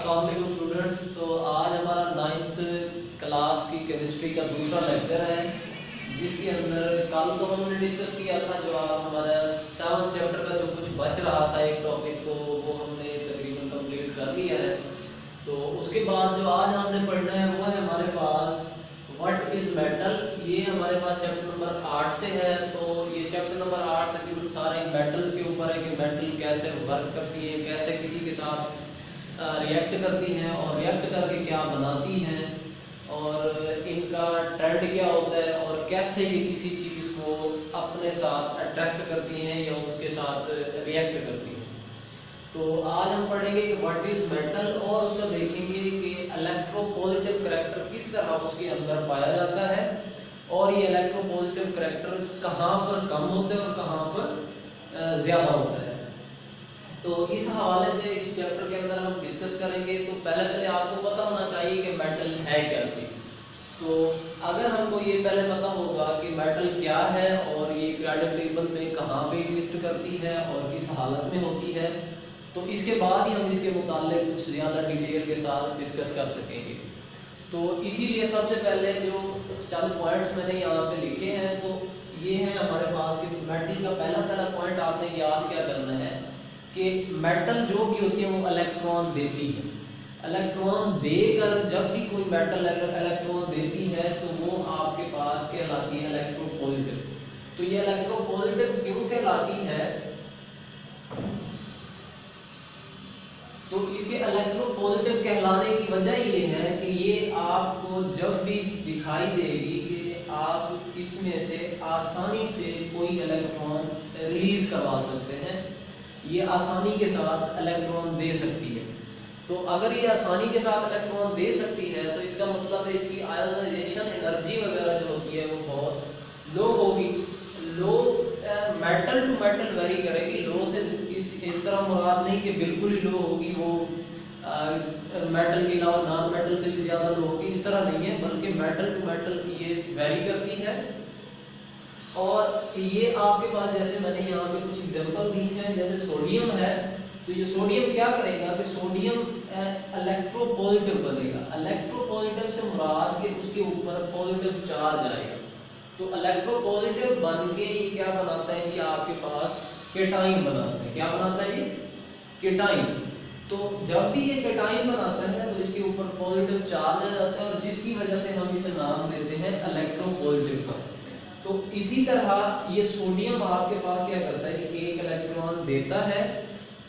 अस्सलाम वालेकुम स्टूडेंट्स। तो आज हमारा 9th क्लास की केमिस्ट्री का दूसरा लेक्चर है, जिसके अंदर कल तो हमने डिस्कस किया था जो हमारा 7th चैप्टर का जो कुछ बच रहा था एक टॉपिक, तो वो हमने तकरीबन कंप्लीट कर लिया है। तो उसके बाद जो आज हमने पढ़ना है वो है हमारे पास व्हाट इज़ मेटल। ये हमारे पास चैप्टर नंबर 8 से है। तो ये चैप्टर नंबर 8 तकरीबन सारे मेटल्स के ऊपर है कि मेटल कैसे वर्क करती है, कैसे किसी के साथ रिएक्ट करती हैं और रिएक्ट करके क्या बनाती हैं, और इनका ट्रेंड क्या होता है, और कैसे ये किसी चीज़ को अपने साथ अट्रैक्ट करती हैं या उसके साथ रिएक्ट करती हैं। तो आज हम पढ़ेंगे कि व्हाट इज़ मेटल, और उसका देखेंगे कि इलेक्ट्रोपॉजिटिव करैक्टर किस तरह उसके अंदर पाया जाता है, और ये इलेक्ट्रोपॉजिटिव करैक्टर कहाँ पर कम होते हैं और कहाँ पर ज़्यादा होता है। तो इस हवाले से इस चैप्टर के अंदर हम डिस्कस करेंगे। तो पहले आपको पता होना चाहिए कि मेटल है क्या चीज़। तो अगर हमको ये पहले पता होगा कि मेटल क्या है और ये पीरियोडिक टेबल में कहाँ पे एग्जिस्ट करती है और किस हालत में होती है, तो इसके बाद ही हम इसके मुताल्लिक़ कुछ ज़्यादा डिटेल के साथ डिस्कस कर सकेंगे। तो इसीलिए सबसे पहले जो चंद पॉइंट्स मैंने यहाँ पे लिखे हैं, तो ये है हमारे पास कि मेटल का पहला पॉइंट आपने याद क्या करना है कि मेटल जो भी होती है वो इलेक्ट्रॉन देती है। इलेक्ट्रॉन देकर जब भी कोई मेटल इलेक्ट्रॉन देती है तो वो आपके पास कहलाती है इलेक्ट्रोपॉजिटिव। तो ये इलेक्ट्रोपॉजिटिव क्यों कहलाती है, तो इसके इलेक्ट्रोपॉजिटिव कहलाने की वजह ये है कि ये आपको जब भी दिखाई देगी कि आप इसमें से आसानी से कोई इलेक्ट्रॉन रिलीज करवा सकते हैं, ये आसानी के साथ इलेक्ट्रॉन दे सकती है। तो अगर ये आसानी के साथ इलेक्ट्रॉन दे सकती है तो इसका मतलब है इसकी आयोनाइजेशन एनर्जी वगैरह जो होती है वो बहुत लो होगी। लो मेटल टू मेटल वेरी करेगी। लो से इस तरह मुराद नहीं कि बिल्कुल ही लो होगी, वो मेटल के अलावा नॉन मेटल से भी ज़्यादा लो होगी, इस तरह नहीं है, बल्कि मेटल टू मेटल ये वेरी करती है। और ये आपके पास जैसे मैंने यहाँ पे कुछ एग्जांपल दी हैं, जैसे सोडियम है, तो ये सोडियम क्या करेगा कि सोडियम इलेक्ट्रोपॉजिटिव बनेगा। इलेक्ट्रोपॉजिटिव से मुराद कि उसके ऊपर पॉजिटिव चार्ज आएगा। तो इलेक्ट्रोपॉजिटिव बन के ये क्या बनाता है, ये आपके पास केटाइन बनाता है। क्या बनाता है ये? केटाइन। तो जब भी ये केटाइन बनाता है तो इसके ऊपर पॉजिटिव चार्ज आ जाता है, और जिसकी वजह से हम इसे नाम देते हैं इलेक्ट्रोपॉजिटिव का। तो इसी तरह ये सोडियम आपके पास क्या करता है कि एक इलेक्ट्रॉन देता है।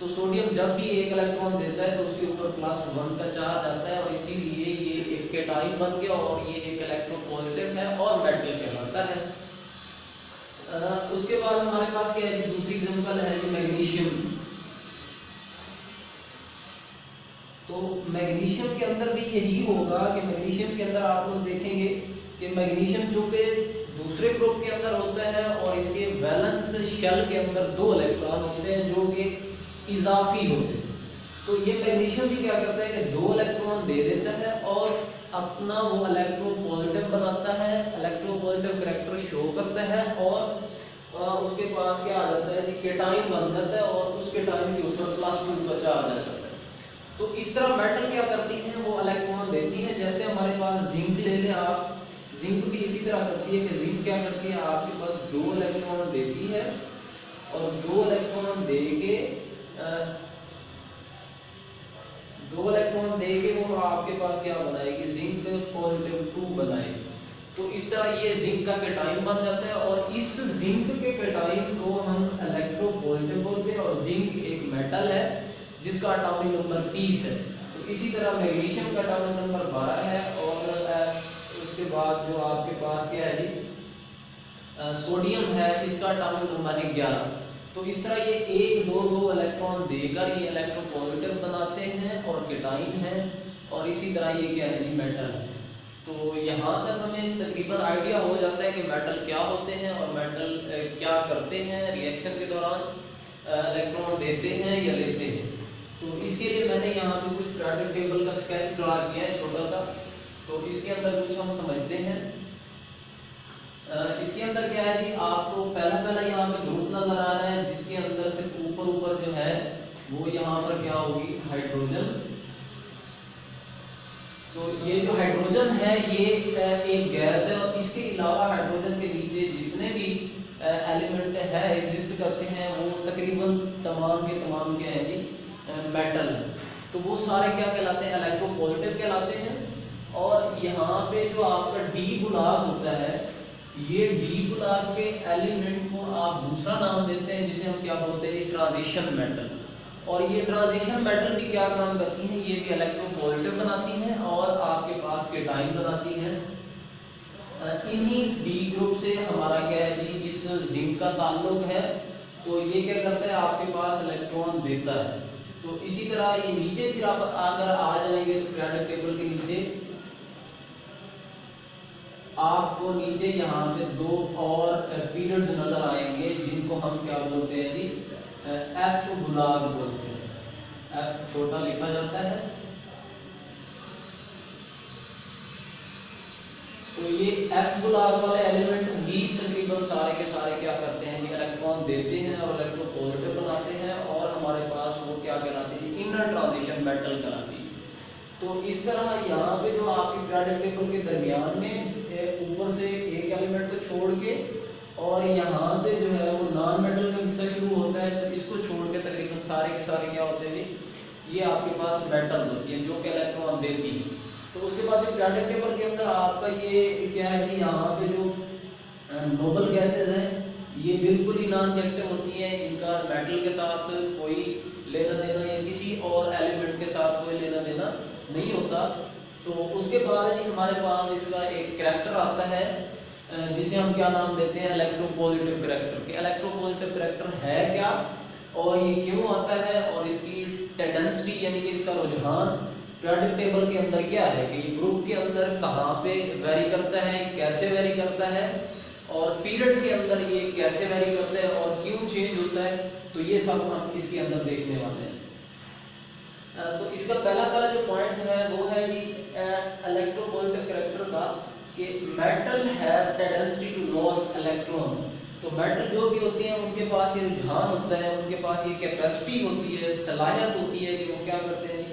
तो सोडियम जब भी एक इलेक्ट्रॉन देता है तो उसके ऊपर +1 का चार्ज आता है, और इसीलिए ये एक केटाइन बन गया और ये एक इलेक्ट्रोपॉजिटिव है और मेटल कहलाता है। उसके बाद हमारे पास क्या है, दूसरी एग्जांपल है कि मैग्नीशियम। तो मैग्नीशियम के अंदर भी यही होगा कि मैग्नीशियम के अंदर आप लोग देखेंगे कि मैग्नीशियम जो कि दूसरे ग्रुप के अंदर होता है और इसके वैलेंस शेल के अंदर 2 इलेक्ट्रॉन होते हैं जो कि इजाफी होते हैं। तो ये मैग्नीशियम भी क्या करता है कि 2 इलेक्ट्रॉन दे देता है और अपना वो इलेक्ट्रोपॉजिटिव बनाता है, इलेक्ट्रोपॉजिटिव करैक्टर शो करता है, और उसके पास क्या आ जाता है कि केटाइन बन जाता है और उस केटाइन के ऊपर +2 का चार्ज आ जाता है। तो इस तरह मेटल क्या करती हैं, वो इलेक्ट्रॉन देती हैं। जैसे हमारे पास जिंक ले लें आप, जिंक भी इसी तरह करती है कि जिंक क्या करती है, आपके पास 2 इलेक्ट्रॉन देती है, और 2 इलेक्ट्रॉन दे के 2 इलेक्ट्रॉन दे के वो आपके पास क्या बनाएगी, जिंक +2 बनाएगी। तो इस तरह ये जिंक का केटाइन बन जाता है, और इस जिंक के केटाइन को हम इलेक्ट्रोपॉजिटिव बोलते हैं। और जिंक एक मेटल है जिसका एटॉमिक नंबर 30 है। तो इसी तरह मैग्नीशियम का एटॉमिक नंबर 12 है, और उसके बाद जो आपके पास क्या है जी, सोडियम है, इसका एटॉमिक नंबर है 11। तो इस तरह ये 1 2 2 इलेक्ट्रॉन देकर ये इलेक्ट्रोपॉजिटिव बनाते हैं और केटाइन है, और इसी तरह ये क्या है जी, मेटल है। तो यहाँ तक हमें तकरीबन आइडिया हो जाता है कि मेटल क्या होते हैं और मेटल क्या करते हैं रिएक्शन के दौरान, इलेक्ट्रॉन देते हैं या लेते हैं। तो इसके लिए मैंने यहाँ पे कुछ पीरियोडिक टेबल का स्केच ड्रा किया है छोटा सा। तो इसके अंदर कुछ हम समझते हैं। इसके अंदर क्या है कि आपको पहला यहाँ पे ग्रुप नजर आ रहा है, जिसके अंदर सिर्फ ऊपर जो है वो यहाँ पर क्या होगी, हाइड्रोजन, तो ये जो हाइड्रोजन है ये एक गैस है, और इसके अलावा हाइड्रोजन के नीचे जितने भी एलिमेंट है एग्जिस्ट करते हैं वो तकरीबन तमाम के तमाम क्या है जी मेटल है। तो वो सारे क्या कहलाते हैं, इलेक्ट्रोपॉजिटिव कहलाते हैं। और यहाँ पे जो आपका डी गुलाब होता है, ये डी गुलाब के एलिमेंट को आप दूसरा नाम देते हैं जिसे हम क्या बोलते हैं, ट्रांजिशन मेटल। और ये ट्रांजिशन मेटल भी क्या काम करती हैं, ये भी इलेक्ट्रोपॉजिटिव बनाती हैं और आपके पास केटाइन बनाती हैं। इन्हीं डी ग्रुप से हमारा क्या है जी, इस जिंक का ताल्लुक है। तो ये क्या करता है, आपके पास इलेक्ट्रॉन देता है। तो इसी तरह ये नीचे फिर आप अगर आ जाएंगे तो पीरियोडिक टेबल के नीचे आपको नीचे यहाँ पे दो और पीरियड्स नजर आएंगे जिनको हम क्या बोलते हैं जी, एफ गुलाब बोलते हैं। एफ छोटा लिखा जाता है। तो ये एफ गुलाब वाले एलिमेंट भी तकरीबन सारे के सारे क्या करते हैं, इलेक्ट्रॉन देते हैं और इलेक्ट्रोपॉजिटिव बनाते हैं, और हमारे पास वो क्या कहलाती है, इनर ट्रांजिशन मेटल कहलाती है। तो इस तरह यहाँ पे जो आपकी पीरियोडिक टेबल के दरमियान में ऊपर से एक एलिमेंट को छोड़ के और यहाँ से जो है वो नॉन मेटल का हिस्सा शुरू होता है, तो इसको छोड़ के तकरीबन सारे के सारे क्या होते हैं, ये आपके पास मेटल होती है जो कि इलेक्ट्रॉन देती है। तो उसके बाद पीरियोडिक टेबल के अंदर आपका ये क्या है जी, यहाँ पे जो नोबल गैसेज हैं ये बिल्कुल ही नॉन रिएक्टिव होती हैं, इनका मेटल के साथ कोई लेना देना या किसी और एलिमेंट के साथ कोई लेना देना नहीं होता। तो उसके बाद ही हमारे पास इसका एक करैक्टर आता है जिसे हम क्या नाम देते हैं, इलेक्ट्रोपॉजिटिव करैक्टर। कि इलेक्ट्रोपॉजिटिव करैक्टर है क्या और ये क्यों आता है, और इसकी टेंडेंसी यानी कि इसका रुझान पीरियोडिक टेबल के अंदर क्या है, कि ये ग्रुप के अंदर कहाँ पे वेरी करता है, कैसे वेरी करता है, और पीरियड्स के अंदर ये कैसे वेरी करता है और क्यों चेंज होता है। तो ये सब हम इसके अंदर देखने वाले हैं। तो इसका पहला जो पॉइंट है वो है जी इलेक्ट्रोपॉजिटिव करैक्टर का, कि metal have tendency to loss electron. तो मेटल जो भी होते हैं उनके पास ये रुझान होता है, उनके पास ये कैपेसिटी होती है, सलाहियत होती है कि वो क्या करते हैं,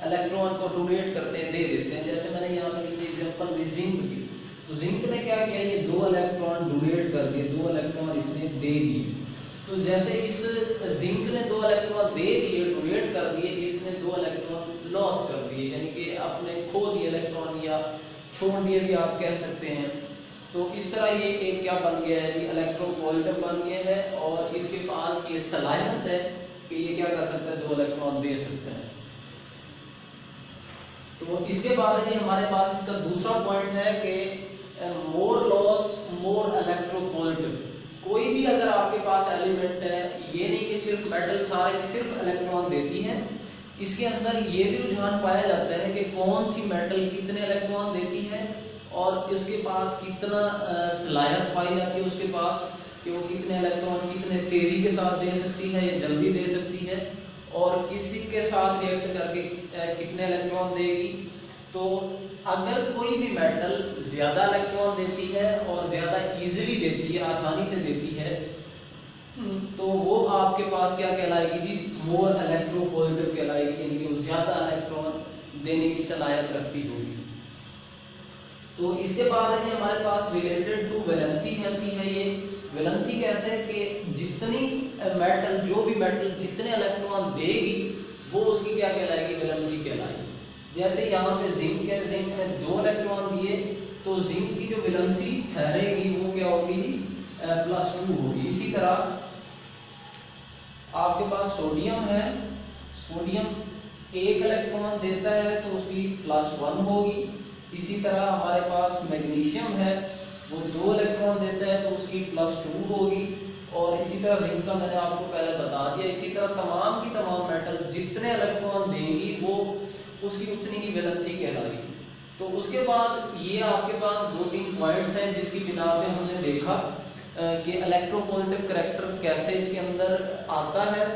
इलेक्ट्रॉन को डोनेट करते हैं, दे देते हैं। जैसे मैंने यहाँ पे नीचे एग्जांपल दी जिंक की, तो जिंक ने क्या किया, ये 2 इलेक्ट्रॉन डोनेट कर दिए, 2 इलेक्ट्रॉन इसने दे दिए। तो जैसे इस जिंक ने 2 इलेक्ट्रॉन दे दिए, डोनेट कर दिए, इसने 2 इलेक्ट्रॉन लॉस कर दिए, यानी कि आपने खो दिए इलेक्ट्रॉन या छोड़ दिए भी आप कह सकते हैं। तो इस तरह ये एक क्या बन गया है, इलेक्ट्रोपॉजिटिव बन गया है, और इसके पास ये सलाहियत है कि ये क्या कर सकता है, 2 इलेक्ट्रॉन दे सकते हैं। तो इसके बाद है हमारे पास इसका दूसरा पॉइंट है कि मोर लॉस मोर इलेक्ट्रोपॉजिटिव। कोई भी अगर आपके पास एलिमेंट है, ये नहीं कि सिर्फ मेटल सारे सिर्फ इलेक्ट्रॉन देती हैं, इसके अंदर ये भी रुझान पाया जाता है कि कौन सी मेटल कितने इलेक्ट्रॉन देती है और उसके पास कितना सलाहियत पाई जाती है उसके पास, कि वो कितने इलेक्ट्रॉन कितने तेज़ी के साथ दे सकती है या जल्दी दे सकती है, और किसी के साथ रिएक्ट करके कितने इलेक्ट्रॉन देगी। तो अगर कोई भी मेटल ज़्यादा इलेक्ट्रॉन देती है और ज़्यादा इजीली देती है, आसानी से देती है, तो वो आपके पास क्या कहलाएगी जी, मोर इलेक्ट्रोपॉजिटिव कहलाएगी, यानी कि वो ज़्यादा इलेक्ट्रॉन देने की सलाहियत रखती होगी। तो इसके बाद है जी हमारे पास रिलेटेड टू वैलेंसी आती है। ये वैलेंसी कैसे, कि जितनी मेटल जो भी मेटल जितने इलेक्ट्रॉन देगी वो उसकी क्या कहलाएगी, वैलेंसी कहलाएगी। जैसे यहाँ पे जिंक है, जिंक ने 2 इलेक्ट्रॉन दिए, तो जिंक की जो वैलेंसी ठहरेगी वो क्या होगी, +2 होगी। इसी तरह आपके पास सोडियम है, सोडियम 1 इलेक्ट्रॉन देता है तो उसकी +1 होगी। इसी तरह हमारे पास मैग्नीशियम है, वो 2 इलेक्ट्रॉन देता है तो उसकी +2 होगी। और इसी तरह जिंक का मैंने आपको पहले बता दिया। इसी तरह तमाम की तमाम मेटल जितने इलेक्ट्रॉन देंगी वो उसकी उतनी ही वैलेंसी कहलाएगी। तो उसके बाद ये आपके पास 2-3 पॉइंट्स हैं जिसकी बिना पे हमने देखा कि इलेक्ट्रोपॉजिटिव करैक्टर कैसे इसके अंदर आता है।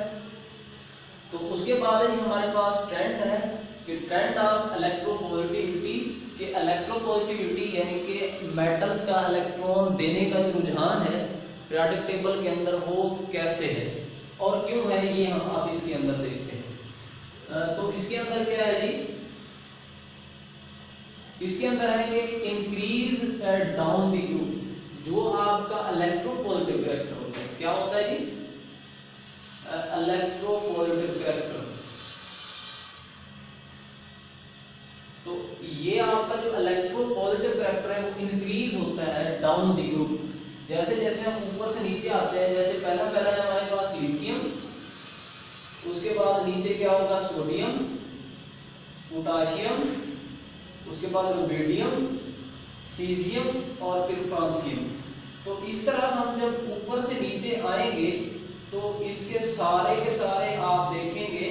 तो उसके बाद ही हमारे पास ट्रेंड है कि ट्रेंड ऑफ इलेक्ट्रोपॉजिटिविटी, कि इलेक्ट्रोपॉजिटिविटी यानी कि मेटल्स का इलेक्ट्रॉन देने का जो रुझान है पीरियोडिक टेबल के अंदर वो कैसे है और क्यों है, ये हम अब इसके अंदर देखते हैं। तो इसके अंदर क्या है जी, इसके अंदर है कि इंक्रीज डाउन द ग्रुप, जो आपका इलेक्ट्रोपॉजिटिव करैक्टर होता है। क्या होता है जी? Electropositive character. तो ये आपका जो इलेक्ट्रोपॉजिटिव करैक्टर है वो इंक्रीज होता है डाउन द ग्रुप। जैसे जैसे हम ऊपर से नीचे आते हैं, जैसे पहला पहला है हमारे पास लिथियम, उसके बाद नीचे क्या होगा? सोडियम, पोटाशियम, उसके बाद रुबिडियम, सीजियम और फिर फ्रांसियम। तो इस तरह हम जब ऊपर से नीचे आएंगे तो इसके सारे के सारे आप देखेंगे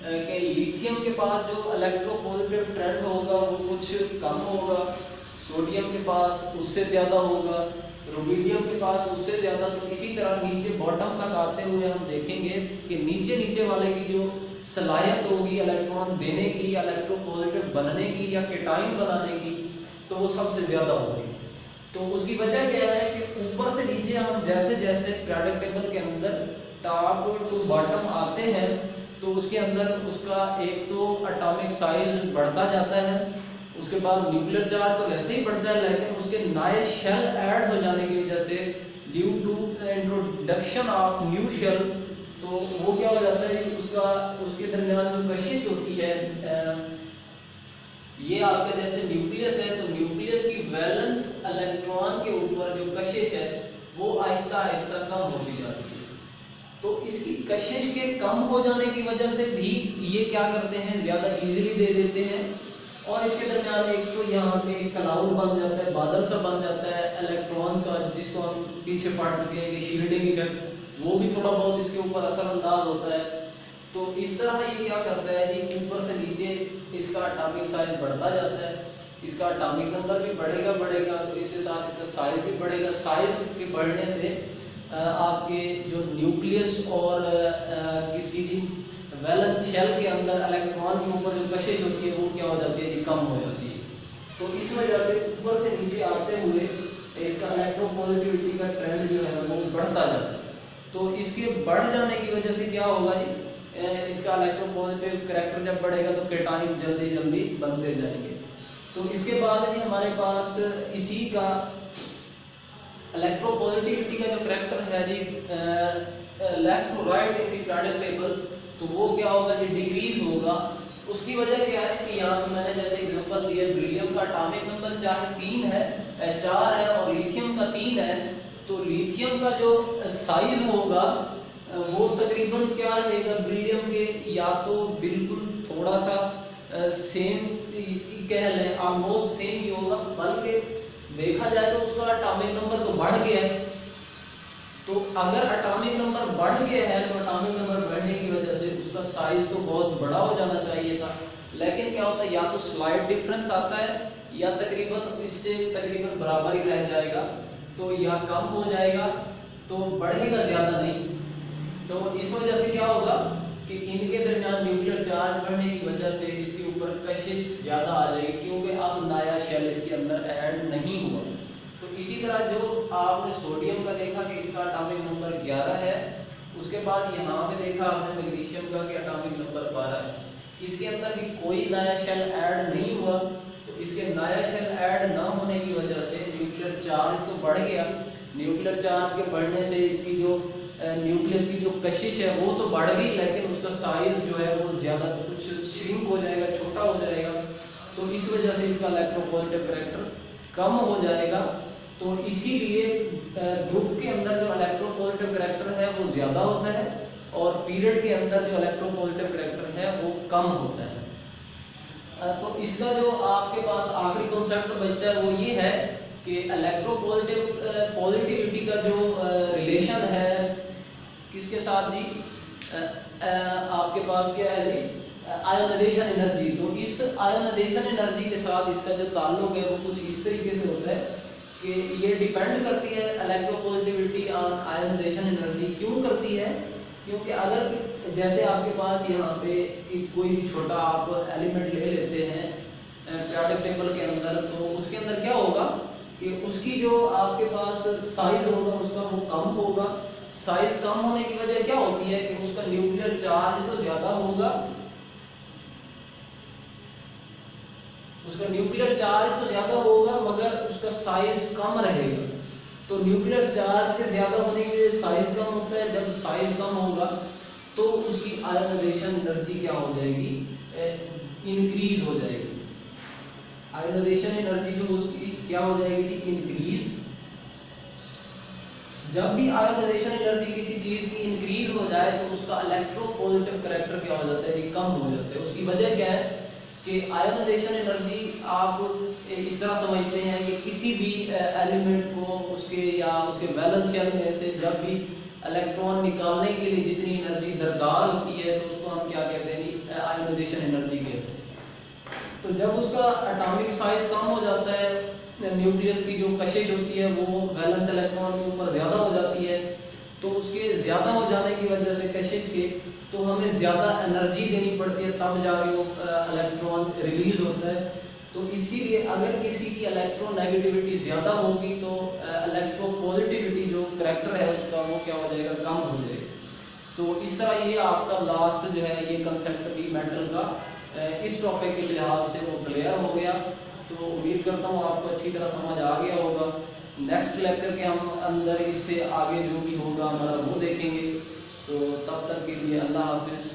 कि लिथियम के पास जो इलेक्ट्रोपॉजिटिव ट्रेंड होगा वो कुछ कम होगा, सोडियम के पास उससे ज़्यादा होगा, रुबिडियम के पास उससे ज़्यादा। तो इसी तरह नीचे बॉटम तक आते हुए हम देखेंगे कि नीचे नीचे वाले की जो सलाहियत होगी इलेक्ट्रॉन देने की या इलेक्ट्रोपॉजिटिव बनने की या केटाइन बनाने की, तो वो सबसे ज़्यादा होगी। तो उसकी वजह क्या है कि ऊपर से नीचे हम जैसे जैसे पीरियोडिक टेबल के अंदर टॉप टू बॉटम आते हैं तो उसके अंदर उसका एक तो एटॉमिक साइज बढ़ता जाता है, उसके बाद न्यूक्लियर चार्ज तो वैसे ही बढ़ता है, लेकिन उसके नए शेल ऐड हो जाने की वजह से due to introduction of new shell, तो वो क्या हो जाता है कि उसका उसके दरमियान जो कशिश होती है, ये आपका जैसे न्यूक्लियस है तो न्यूक्लियस की वैलेंस इलेक्ट्रॉन के ऊपर जो कशिश है वो आहिस्ता आहिस्ता कम होती जाती है। तो इसकी कशिश के कम हो जाने की वजह से भी ये क्या करते हैं, ज़्यादा इजीली दे देते हैं। और इसके दरमियान एक तो यहाँ पे क्लाउड बन जाता है, बादल सा बन जाता है इलेक्ट्रॉन्स का, जिसको हम पीछे पढ़ चुके हैं कि शील्डिंग इफेक्ट, वो भी थोड़ा बहुत इसके ऊपर असरअंदाज होता है। तो इस तरह ये क्या करता है जी, ऊपर से नीचे इसका एटॉमिक साइज बढ़ता जाता है, इसका एटॉमिक नंबर भी बढ़ेगा तो इसके साथ इसका साइज भी बढ़ेगा। साइज के बढ़ने से आपके जो न्यूक्लियस और किसकी जी वैलेंस शेल के अंदर इलेक्ट्रॉन के ऊपर जो कशिश होती है वो क्या हो जाती है जी, कम हो जाती है। तो इस वजह से ऊपर से नीचे आते हुए इसका इलेक्ट्रोपॉजिटिविटी का ट्रेंड जो है वो बढ़ता जाता है। तो इसके बढ़ जाने की वजह से क्या होगा जी, इसका इलेक्ट्रोपॉजिटिव करैक्टर जब बढ़ेगा तो केटाइन जल्दी जल्दी बनते जाएंगे। तो इसके बाद जी हमारे पास इसी का इलेक्ट्रोपॉजिटिविटी का जो करैक्टर है जी left to right in the periodic table, तो वो क्या होगा जी, डिक्रीज होगा। उसकी वजह क्या है कि यहाँ पर मैंने जैसे एग्जांपल दिया, बेरिलियम का एटॉमिक नंबर चाहे 3 है 4 है और लिथियम का 3 है, तो लिथियम का जो साइज होगा वो तकरीबन क्या रहेगा, बेरिलियम के या तो बिल्कुल थोड़ा सा सेम कह लें, ऑलमोस्ट सेम ही होगा, बल्कि देखा जाए तो उसका एटॉमिक नंबर तो बढ़ गया है। तो अगर एटॉमिक नंबर बढ़ गया है तो एटॉमिक नंबर बढ़ने की वजह से उसका साइज तो बहुत बड़ा हो जाना चाहिए था, लेकिन क्या होता है या तो स्लाइड डिफरेंस आता है या तकरीबन इससे तकरीबन बराबर ही रह जाएगा, तो यह कम हो जाएगा तो बढ़ेगा ज़्यादा नहीं। तो इस वजह से क्या होगा कि इनके दरमियान न्यूक्लियर चार्ज बढ़ने की वजह से इसके ऊपर कशिश ज़्यादा आ जाएगी, क्योंकि अब नया शेल इसके अंदर ऐड नहीं हुआ। तो इसी तरह जो आपने सोडियम का देखा कि इसका एटॉमिक नंबर 11 है, उसके बाद यहाँ पे देखा आपने मैग्नीशियम का कि एटॉमिक नंबर 12 है, इसके अंदर भी कोई नया शेल ऐड नहीं हुआ। तो इसके नया शेल ऐड ना होने की वजह से न्यूक्लियर चार्ज तो बढ़ गया, न्यूक्लियर चार्ज के बढ़ने से इसकी जो न्यूक्लियस की जो कशिश है वो तो बढ़ गई, लेकिन उसका साइज जो है वो ज़्यादा कुछ श्रिंक हो जाएगा, छोटा हो जाएगा। तो इस वजह से इसका इलेक्ट्रोपॉजिटिव करैक्टर कम हो जाएगा। तो इसीलिए ग्रुप के अंदर जो इलेक्ट्रोपॉजिटिव करैक्टर है वो ज़्यादा होता है और पीरियड के अंदर जो इलेक्ट्रोपॉजिटिव करैक्टर है वो कम होता है। तो इसका जो आपके पास आखिरी कॉन्सेप्ट बचता है वो ये है कि पॉजिटिविटी का जो रिलेशन है किसके साथ जी, आपके पास क्या है जी, आयनाइजेशन एनर्जी। तो इस आयनाइजेशन एनर्जी के साथ इसका जो ताल्लुक है वो कुछ इस तरीके से होता है कि ये डिपेंड करती है इलेक्ट्रोपॉजिटिविटी ऑन आयनाइजेशन एनर्जी। क्यों करती है? क्योंकि अगर जैसे आपके पास यहाँ पे कोई भी छोटा आप एलिमेंट ले लेते हैं पीरियोडिक टेबल के अंदर, तो उसके अंदर क्या होगा कि उसकी जो आपके पास साइज होगा उसका वो कम होगा। साइज कम होने की वजह क्या होती है कि उसका न्यूक्लियर चार्ज तो ज्यादा होगा, उसका न्यूक्लियर चार्ज तो ज़्यादा होगा मगर उसका साइज कम रहेगा। तो न्यूक्लियर चार्ज के ज़्यादा होने के लिए साइज कम होता है, जब साइज कम होगा तो उसकी आयनाइजेशन एनर्जी क्या हो जाएगी, इंक्रीज हो जाएगी। आयनाइजेशन एनर्जी जो उसकी क्या हो जाएगी, इंक्रीज। जब भी आयनाइजेशन एनर्जी किसी चीज़ की इंक्रीज हो जाए तो उसका इलेक्ट्रोपॉजिटिव करैक्टर क्या हो जाता है, कम हो जाता है। उसकी वजह क्या है कि आयनाइजेशन एनर्जी आप इस तरह समझते हैं कि किसी भी एलिमेंट को उसके या उसके वैलेंस शेल में से जब भी इलेक्ट्रॉन निकालने के लिए जितनी एनर्जी दरकार होती है तो उसको हम क्या कहते हैं, आयनाइजेशन एनर्जी कहते हैं। तो जब उसका एटॉमिक साइज कम हो जाता है, न्यूक्लियस की जो कशिश होती है वो वैलेंस इलेक्ट्रॉन के ऊपर ज़्यादा हो जाती है, तो उसके ज़्यादा हो जाने की वजह से कशिश के तो हमें ज़्यादा एनर्जी देनी पड़ती है, तब जाके वो इलेक्ट्रॉन रिलीज होता है। तो इसीलिए अगर किसी की इलेक्ट्रोनेगेटिविटी ज़्यादा होगी तो इलेक्ट्रोपॉजिटिविटी जो करैक्टर है उसका वो क्या हो जाएगा, कम हो जाएगा। तो इस तरह ये आपका लास्ट जो है ये कंसेप्ट भी मेटल का इस टॉपिक के लिहाज से वो क्लियर हो गया। तो उम्मीद करता हूँ आपको अच्छी तरह समझ आ गया होगा। नेक्स्ट लेक्चर के हम अंदर इससे आगे जो भी होगा हमारा वो देखेंगे। तो तब तक के लिए अल्लाह हाफिज़।